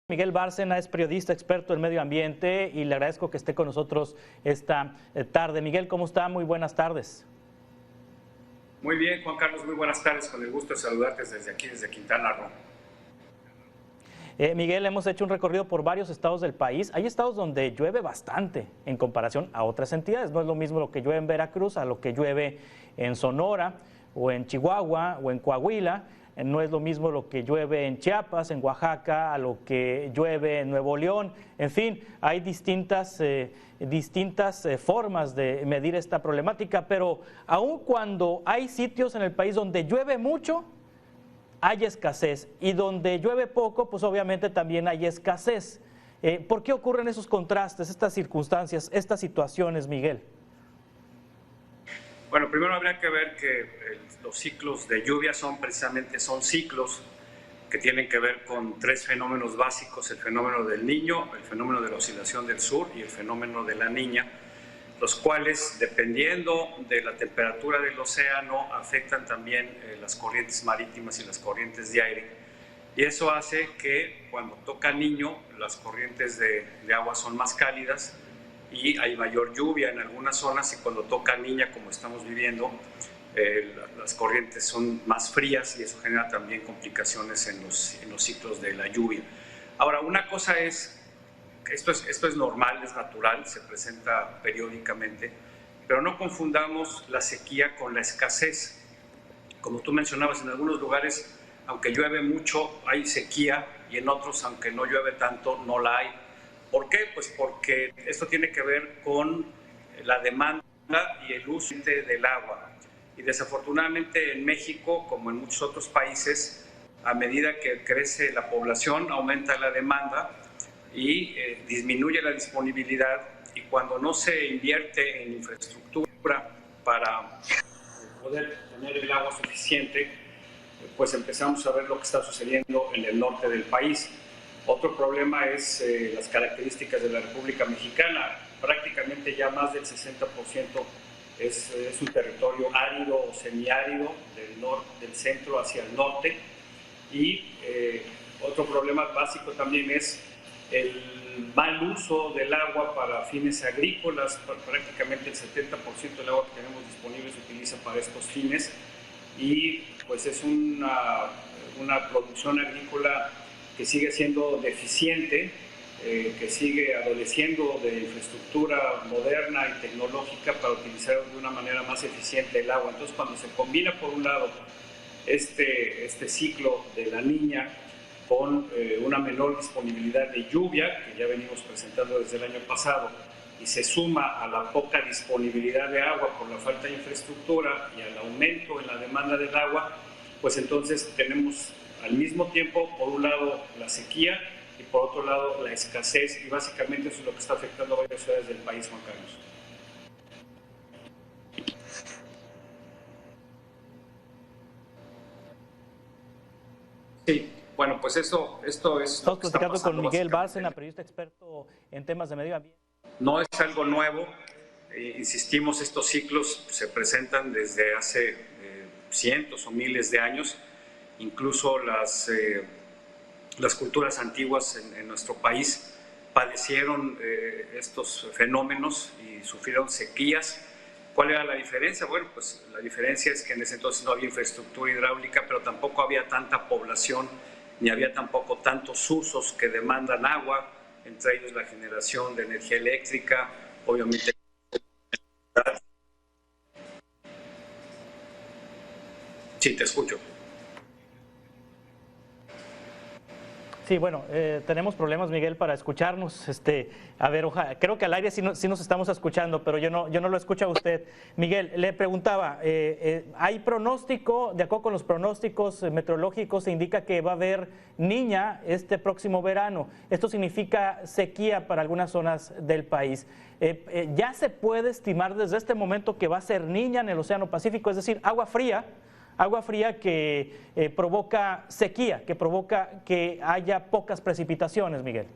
Miguel Bárcena es periodista experto en medio ambiente y le agradezco que esté con nosotros esta tarde. Miguel, ¿cómo está? Muy buenas tardes. Muy bien, Juan Carlos, muy buenas tardes. Con el gusto de saludarte desde aquí, desde Quintana Roo. Miguel, hemos hecho un recorrido por varios estados del país. Hay estados donde llueve bastante en comparación a otras entidades. No es lo mismo lo que llueve en Veracruz a lo que llueve en Sonora o en Chihuahua o en Coahuila. No es lo mismo lo que llueve en Chiapas, en Oaxaca, a lo que llueve en Nuevo León. En fin, hay distintas formas de medir esta problemática, pero aun cuando hay sitios en el país donde llueve mucho, hay escasez, y donde llueve poco, pues obviamente también hay escasez. ¿Por qué ocurren esos contrastes, estas circunstancias, estas situaciones, Miguel? Bueno, primero habría que ver que los ciclos de lluvia son ciclos que tienen que ver con tres fenómenos básicos: el fenómeno del Niño, el fenómeno de la oscilación del sur y el fenómeno de la Niña, los cuales, dependiendo de la temperatura del océano, afectan también las corrientes marítimas y las corrientes de aire. Y eso hace que cuando toca Niño, las corrientes de agua son más cálidas y hay mayor lluvia en algunas zonas, y cuando toca Niña, como estamos viviendo, las corrientes son más frías, y eso genera también complicaciones en los ciclos de la lluvia. Ahora, una cosa es, esto es normal, es natural, se presenta periódicamente, pero no confundamos la sequía con la escasez. Como tú mencionabas, en algunos lugares, aunque llueve mucho, hay sequía, y en otros, aunque no llueve tanto, no la hay. ¿Por qué? Pues porque esto tiene que ver con la demanda y el uso del agua. Y desafortunadamente en México, como en muchos otros países, a medida que crece la población, aumenta la demanda y disminuye la disponibilidad, y cuando no se invierte en infraestructura para poder tener el agua suficiente, pues empezamos a ver lo que está sucediendo en el norte del país. Otro problema es las características de la República Mexicana. Prácticamente ya más del 60% es un territorio árido o semiárido, del centro hacia el norte. Y otro problema básico también es el mal uso del agua para fines agrícolas. Prácticamente el 70% del agua que tenemos disponible se utiliza para estos fines, y pues es una producción agrícola que sigue siendo deficiente, que sigue adoleciendo de infraestructura moderna y tecnológica para utilizar de una manera más eficiente el agua. Entonces, cuando se combina, por un lado, este ciclo de la Niña con una menor disponibilidad de lluvia, que ya venimos presentando desde el año pasado, y se suma a la poca disponibilidad de agua por la falta de infraestructura y al aumento en la demanda del agua, pues entonces tenemos al mismo tiempo, por un lado, la sequía, y por otro lado, la escasez, y básicamente eso es lo que está afectando a varias ciudades del país, Juan Carlos. Sí, bueno, pues esto es lo que está platicando pasando con Miguel Bárcena, periodista experto en temas de medio ambiente. No es algo nuevo, insistimos, estos ciclos se presentan desde hace cientos o miles de años. Incluso las culturas antiguas en nuestro país padecieron estos fenómenos y sufrieron sequías. ¿Cuál era la diferencia? Bueno, pues la diferencia es que en ese entonces no había infraestructura hidráulica, pero tampoco había tanta población, ni había tampoco tantos usos que demandan agua, entre ellos la generación de energía eléctrica, obviamente. Sí, te escucho. Sí, bueno, tenemos problemas, Miguel, para escucharnos. A ver, creo que al aire sí nos estamos escuchando, pero yo no lo escucho a usted. Miguel, le preguntaba, ¿hay pronóstico? De acuerdo con los pronósticos meteorológicos, se indica que va a haber Niña este próximo verano. Esto significa sequía para algunas zonas del país. ¿Ya se puede estimar desde este momento que va a ser Niña en el Océano Pacífico? Es decir, agua fría que provoca sequía, que provoca que haya pocas precipitaciones, Miguel.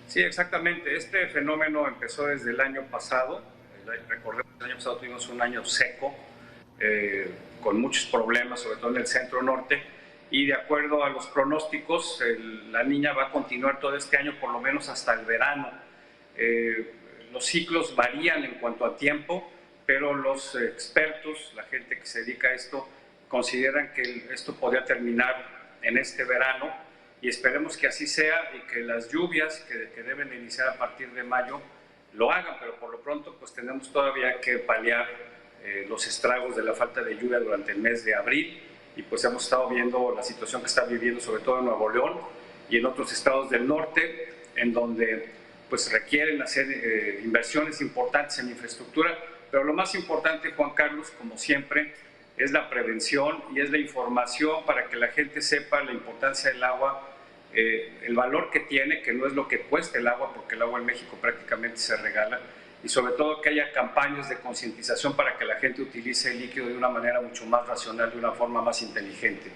Sí, exactamente. Este fenómeno empezó desde el año pasado. Recordemos que el año pasado tuvimos un año seco, con muchos problemas, sobre todo en el centro norte, y de acuerdo a los pronósticos, la Niña va a continuar todo este año, por lo menos hasta el verano. Los ciclos varían en cuanto a tiempo, pero los expertos, la gente que se dedica a esto, consideran que esto podría terminar en este verano, y esperemos que así sea y que las lluvias que deben iniciar a partir de mayo lo hagan, pero por lo pronto pues tenemos todavía que paliar los estragos de la falta de lluvia durante el mes de abril, y pues hemos estado viendo la situación que está viviendo sobre todo en Nuevo León y en otros estados del norte, en donde pues requieren hacer inversiones importantes en infraestructura, pero lo más importante, Juan Carlos, como siempre, es la prevención y es la información para que la gente sepa la importancia del agua, el valor que tiene, que no es lo que cuesta el agua, porque el agua en México prácticamente se regala, y sobre todo que haya campañas de concientización para que la gente utilice el líquido de una manera mucho más racional, de una forma más inteligente.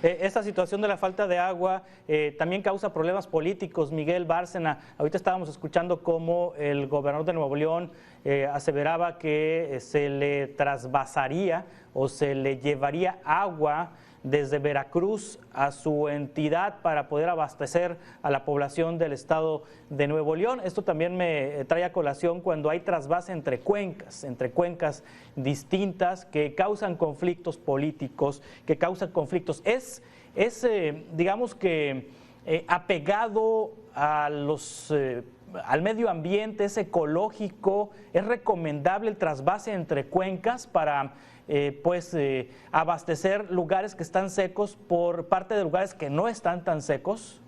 Esta situación de la falta de agua también causa problemas políticos. Miguel Bárcena, ahorita estábamos escuchando cómo el gobernador de Nuevo León aseveraba que se le trasvasaría o se le llevaría agua desde Veracruz a su entidad para poder abastecer a la población del estado de Nuevo León. Esto también me trae a colación cuando hay trasvase entre cuencas distintas que causan conflictos políticos, que causan conflictos. Es digamos que apegado a al medio ambiente, es ecológico, es recomendable el trasvase entre cuencas para abastecer lugares que están secos por parte de lugares que no están tan secos?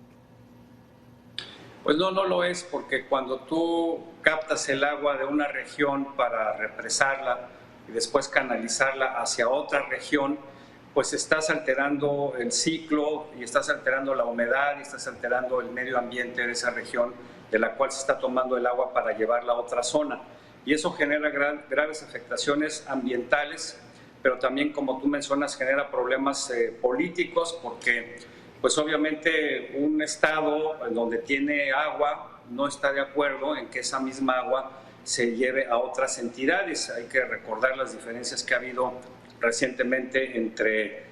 Pues no lo es, porque cuando tú captas el agua de una región para represarla y después canalizarla hacia otra región, pues estás alterando el ciclo y estás alterando la humedad y estás alterando el medio ambiente de esa región de la cual se está tomando el agua para llevarla a otra zona. Y eso genera graves afectaciones ambientales, pero también, como tú mencionas, genera problemas políticos, porque pues obviamente un estado en donde tiene agua no está de acuerdo en que esa misma agua se lleve a otras entidades. Hay que recordar las diferencias que ha habido recientemente entre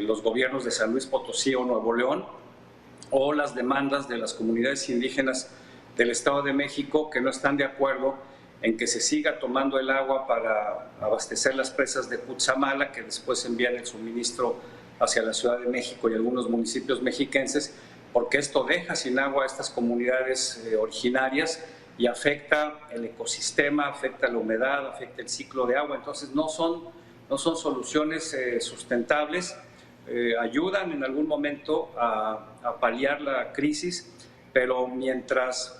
los gobiernos de San Luis Potosí o Nuevo León, o las demandas de las comunidades indígenas del Estado de México, que no están de acuerdo en que se siga tomando el agua para abastecer las presas de Cutzamala, que después envían el suministro hacia la Ciudad de México y algunos municipios mexiquenses, porque esto deja sin agua a estas comunidades originarias y afecta el ecosistema, afecta la humedad, afecta el ciclo de agua. Entonces no son soluciones sustentables, ayudan en algún momento a paliar la crisis, pero mientras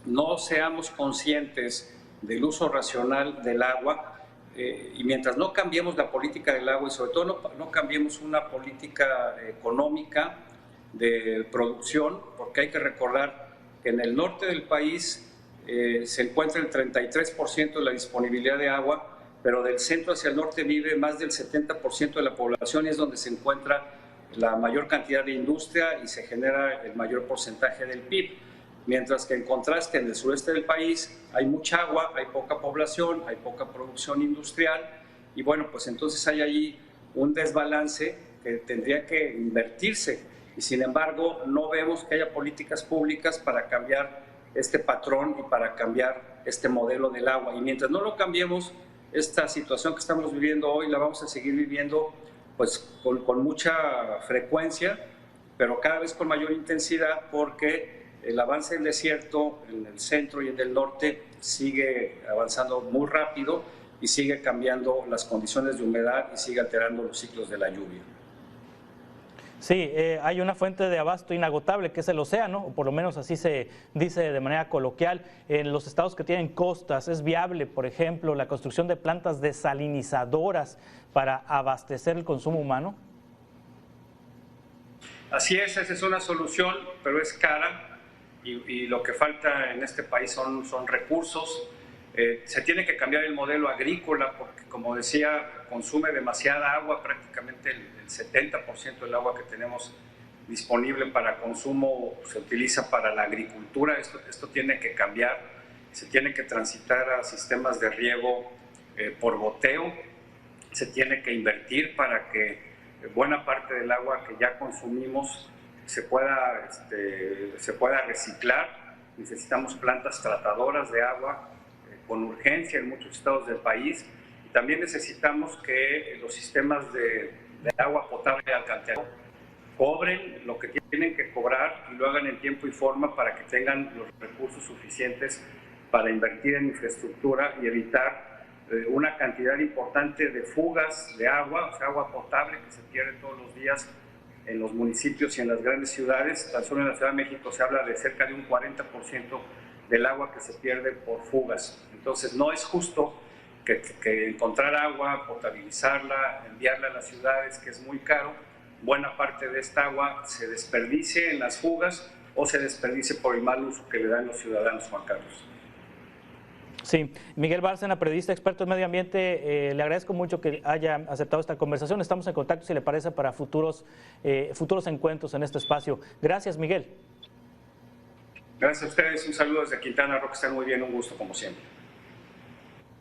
no seamos conscientes del uso racional del agua y mientras no cambiemos la política del agua y sobre todo no cambiemos una política económica de producción, porque hay que recordar que en el norte del país se encuentra el 33% de la disponibilidad de agua, pero del centro hacia el norte vive más del 70% de la población y es donde se encuentra la mayor cantidad de industria y se genera el mayor porcentaje del PIB. Mientras que en contraste en el sureste del país hay mucha agua, hay poca población, hay poca producción industrial y bueno, pues entonces hay allí un desbalance que tendría que invertirse y sin embargo no vemos que haya políticas públicas para cambiar este patrón y para cambiar este modelo del agua. Y mientras no lo cambiemos, esta situación que estamos viviendo hoy la vamos a seguir viviendo pues con mucha frecuencia, pero cada vez con mayor intensidad, porque el avance del desierto en el centro y en el norte sigue avanzando muy rápido y sigue cambiando las condiciones de humedad y sigue alterando los ciclos de la lluvia. Sí, hay una fuente de abasto inagotable que es el océano, o por lo menos así se dice de manera coloquial. En los estados que tienen costas es viable, por ejemplo, la construcción de plantas desalinizadoras para abastecer el consumo humano. Así es, esa es una solución, pero es cara y lo que falta en este país son recursos. Se tiene que cambiar el modelo agrícola porque, como decía, consume demasiada agua, prácticamente el 70% del agua que tenemos disponible para consumo se utiliza para la agricultura. Esto tiene que cambiar, se tiene que transitar a sistemas de riego por goteo, se tiene que invertir para que buena parte del agua que ya consumimos se pueda reciclar. Necesitamos plantas tratadoras de agua con urgencia en muchos estados del país. Y también necesitamos que los sistemas de agua potable y alcantarillado cobren lo que tienen que cobrar y lo hagan en tiempo y forma para que tengan los recursos suficientes para invertir en infraestructura y evitar una cantidad importante de fugas de agua, o sea, agua potable que se pierde todos los días en los municipios y en las grandes ciudades. Tan solo en la Ciudad de México se habla de cerca de un 40% del agua que se pierde por fugas. Entonces no es justo que encontrar agua, potabilizarla, enviarla a las ciudades, que es muy caro, buena parte de esta agua se desperdicie en las fugas o se desperdicie por el mal uso que le dan los ciudadanos, Juan Carlos. Sí, Miguel Bárcena, periodista experto en medio ambiente, le agradezco mucho que haya aceptado esta conversación. Estamos en contacto, si le parece, para futuros encuentros en este espacio. Gracias, Miguel. Gracias a ustedes, un saludo desde Quintana Roo, que estén muy bien, un gusto como siempre.